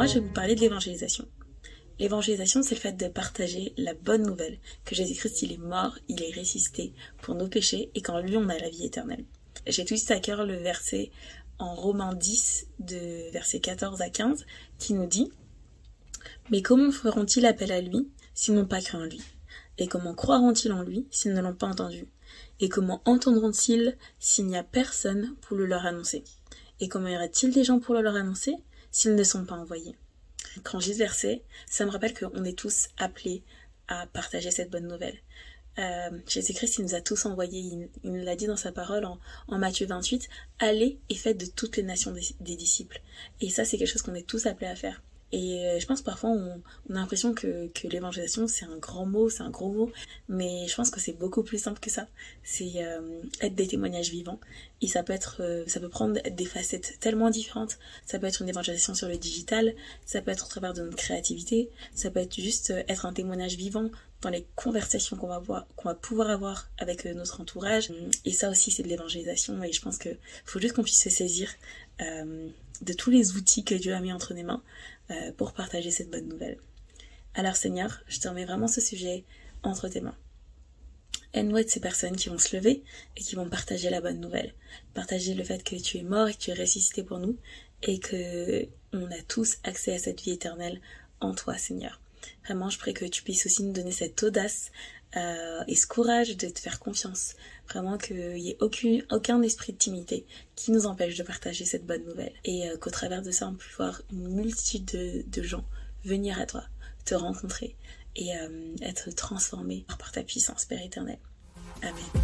moi, je vais vous parler de l'évangélisation. L'évangélisation, c'est le fait de partager la bonne nouvelle, que Jésus-Christ, il est mort, il est ressuscité pour nos péchés, et qu'en lui, on a la vie éternelle. J'ai tout de suite à cœur le verset en Romains 10, de versets 14 à 15, qui nous dit « Mais comment feront-ils appel à lui, s'ils n'ont pas cru en lui? Et comment croiront-ils en lui, s'ils ne l'ont pas entendu? Et comment entendront-ils, s'il n'y a personne pour le leur annoncer? Et comment y aura-t-il des gens pour le leur annoncer, s'ils ne sont pas envoyés ?» Quand je lis ce verset, ça me rappelle qu'on est tous appelés à partager cette bonne nouvelle. Jésus-Christ, il nous a tous envoyés, il nous l'a dit dans sa parole en Matthieu 28, « Allez et faites de toutes les nations des disciples. » Et ça, c'est quelque chose qu'on est tous appelés à faire. Et je pense parfois on a l'impression que l'évangélisation c'est un grand mot, c'est un gros mot, mais je pense que c'est beaucoup plus simple que ça. C'est être des témoignages vivants, et ça peut prendre des facettes tellement différentes. Ça peut être une évangélisation sur le digital, ça peut être au travers de notre créativité, ça peut être juste être un témoignage vivant dans les conversations qu'on va pouvoir avoir avec notre entourage. Et ça aussi c'est de l'évangélisation, et je pense que faut juste qu'on puisse se saisir de tous les outils que Dieu a mis entre nos mains pour partager cette bonne nouvelle. Alors Seigneur, je te remets vraiment ce sujet entre tes mains. Aide-nous être ces personnes qui vont se lever et qui vont partager la bonne nouvelle. Partager le fait que tu es mort et que tu es ressuscité pour nous, et que on a tous accès à cette vie éternelle en toi, Seigneur. Vraiment, je prie que tu puisses aussi nous donner cette audace et ce courage de te faire confiance. Vraiment qu'il n'y ait aucun esprit de timidité qui nous empêche de partager cette bonne nouvelle. Et qu'au travers de ça, on puisse voir une multitude de gens venir à toi, te rencontrer et être transformés par ta puissance, Père éternel. Amen.